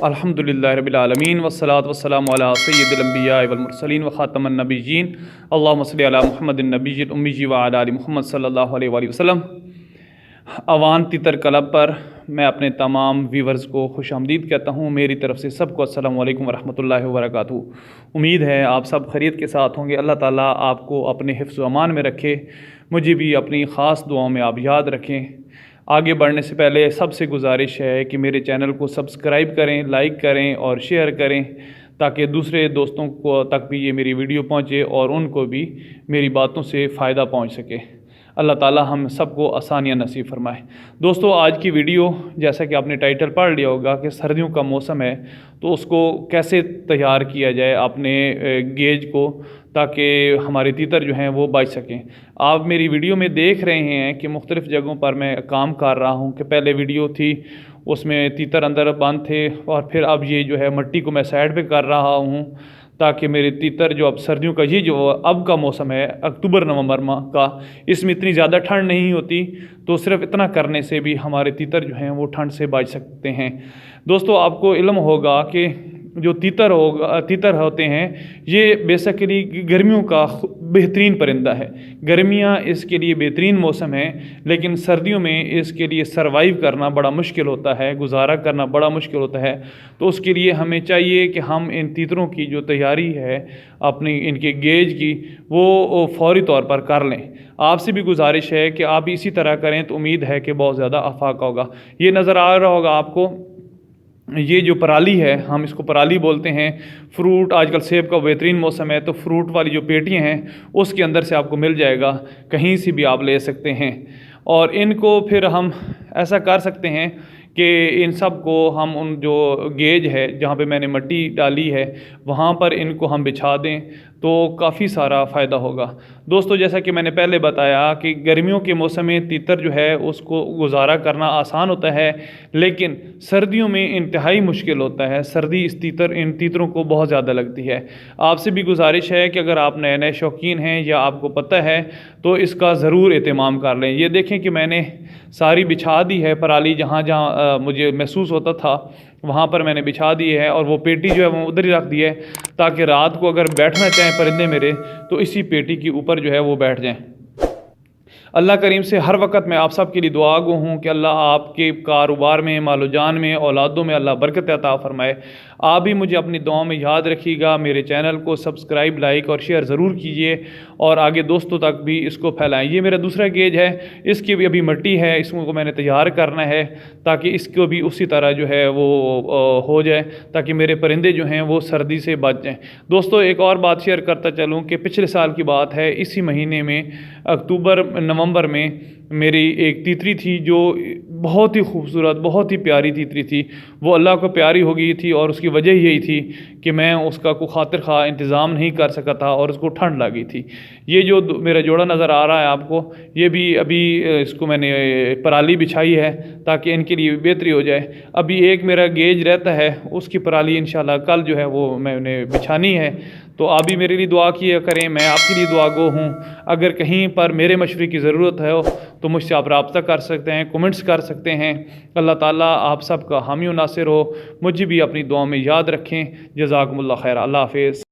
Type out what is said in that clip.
الحمدللہ رب العالمین والصلاة والسلام علی سید الانبیاء والمرسلین وخاتم النبیین اللہم صلی علی محمد النبی الامی وعلی آل محمد صلی اللہ علیہ وآلہ وسلم۔ اوان تیتر کلب پر میں اپنے تمام ویورز کو خوش آمدید کہتا ہوں۔ میری طرف سے سب کو السلام علیکم ورحمۃ اللہ وبرکاتہ۔ امید ہے آپ سب خیریت کے ساتھ ہوں گے۔ اللہ تعالیٰ آپ کو اپنے حفظ و امان میں رکھے، مجھے بھی اپنی خاص دعاؤں میں آپ یاد رکھیں۔ آگے بڑھنے سے پہلے سب سے گزارش ہے کہ میرے چینل کو سبسکرائب کریں، لائک کریں اور شیئر کریں تاکہ دوسرے دوستوں کو تک بھی یہ میری ویڈیو پہنچے اور ان کو بھی میری باتوں سے فائدہ پہنچ سکے۔ اللہ تعالیٰ ہم سب کو آسانیاں نصیب فرمائے۔ دوستو، آج کی ویڈیو جیسا کہ آپ نے ٹائٹل پڑھ لیا ہوگا کہ سردیوں کا موسم ہے، تو اس کو کیسے تیار کیا جائے اپنے گیج کو تاکہ ہمارے تیتر جو ہیں وہ بچ سکیں۔ آپ میری ویڈیو میں دیکھ رہے ہیں کہ مختلف جگہوں پر میں کام کر رہا ہوں کہ پہلے ویڈیو تھی اس میں تیتر اندر بند تھے، اور پھر اب یہ جو ہے مٹی کو میں سائڈ پہ کر رہا ہوں تاکہ میرے تیتر جو اب سردیوں کا یہ جو اب کا موسم ہے اکتوبر نومبر ماہ کا، اس میں اتنی زیادہ ٹھنڈ نہیں ہوتی، تو صرف اتنا کرنے سے بھی ہمارے تیتر جو ہیں وہ ٹھنڈ سے بچ سکتے ہیں۔ دوستو، آپ کو علم ہوگا کہ جو تیتر ہوتے ہیں یہ بیسیکلی گرمیوں کا بہترین پرندہ ہے۔ گرمیاں اس کے لیے بہترین موسم ہے، لیکن سردیوں میں اس کے لیے سروائیو کرنا بڑا مشکل ہوتا ہے، گزارا کرنا بڑا مشکل ہوتا ہے۔ تو اس کے لیے ہمیں چاہیے کہ ہم ان تیتروں کی جو تیاری ہے اپنی ان کے گیج کی، وہ فوری طور پر کر لیں۔ آپ سے بھی گزارش ہے کہ آپ اسی طرح کریں تو امید ہے کہ بہت زیادہ افاقہ ہوگا۔ یہ نظر آ رہا ہوگا آپ کو، یہ جو پرالی ہے، ہم اس کو پرالی بولتے ہیں۔ فروٹ، آج کل سیب کا بہترین موسم ہے، تو فروٹ والی جو پیٹیاں ہیں اس کے اندر سے آپ کو مل جائے گا، کہیں سے بھی آپ لے سکتے ہیں۔ اور ان کو پھر ہم ایسا کر سکتے ہیں کہ ان سب کو ہم ان جو گیج ہے جہاں پہ میں نے مٹی ڈالی ہے وہاں پر ان کو ہم بچھا دیں تو کافی سارا فائدہ ہوگا۔ دوستو، جیسا کہ میں نے پہلے بتایا کہ گرمیوں کے موسم میں تیتر جو ہے اس کو گزارا کرنا آسان ہوتا ہے، لیکن سردیوں میں انتہائی مشکل ہوتا ہے۔ سردی ان تیتروں کو بہت زیادہ لگتی ہے۔ آپ سے بھی گزارش ہے کہ اگر آپ نئے شوقین ہیں یا آپ کو پتہ ہے تو اس کا ضرور اہتمام کر لیں۔ یہ دیکھیں کہ میں نے ساری بچھا دی ہے پرالی، جہاں جہاں مجھے محسوس ہوتا تھا وہاں پر میں نے بچھا دی ہے، اور وہ پیٹی جو ہے وہ ادھر ہی رکھ دی ہے تاکہ رات کو اگر بیٹھنا چاہیں پرندے میرے تو اسی پیٹی کے اوپر جو ہے وہ بیٹھ جائیں۔ اللہ کریم سے ہر وقت میں آپ سب کے لیے دعا گو ہوں کہ اللہ آپ کے کاروبار میں، مال و جان میں، اولادوں میں اللہ برکت عطا فرمائے۔ آپ بھی مجھے اپنی دعاؤں میں یاد رکھیے گا۔ میرے چینل کو سبسکرائب، لائک اور شیئر ضرور کیجیے، اور آگے دوستوں تک بھی اس کو پھیلائیں۔ یہ میرا دوسرا گیج ہے، اس کی بھی ابھی مٹی ہے، اس کو میں نے تیار کرنا ہے تاکہ اس کو بھی اسی طرح جو ہے وہ ہو جائے تاکہ میرے پرندے جو ہیں وہ سردی سے بچ جائیں۔ دوستو، ایک اور بات شیئر کرتا چلوں کہ پچھلے سال کی بات ہے، اسی مہینے میں اکتوبر نومبر میں میری ایک تیتری تھی جو بہت ہی خوبصورت، بہت ہی پیاری تیتری تھی۔ وہ اللہ کو پیاری ہو گئی تھی، اور اس کی وجہ یہی تھی کہ میں اس کا کوئی خاطر خواہ انتظام نہیں کر سکا تھا اور اس کو ٹھنڈ لگی تھی۔ یہ جو میرا جوڑا نظر آ رہا ہے آپ کو، یہ بھی ابھی اس کو میں نے پرالی بچھائی ہے تاکہ ان کے لیے بہتری ہو جائے۔ ابھی ایک میرا گیج رہتا ہے، اس کی پرالی انشاءاللہ کل جو ہے وہ میں انہیں بچھانی ہے۔ تو آپ بھی میرے لیے دعا کیا کریں، میں آپ کے لیے دعا گو ہوں۔ اگر کہیں پر میرے مشورے کی ضرورت ہے تو مجھ سے آپ رابطہ کر سکتے ہیں، کومنٹس کر سکتے ہیں۔ اللہ تعالیٰ آپ سب کا حامی و ناصر ہو۔ مجھے بھی اپنی دعاؤں میں یاد رکھیں۔ جزاکم اللہ خیر۔ اللہ حافظ۔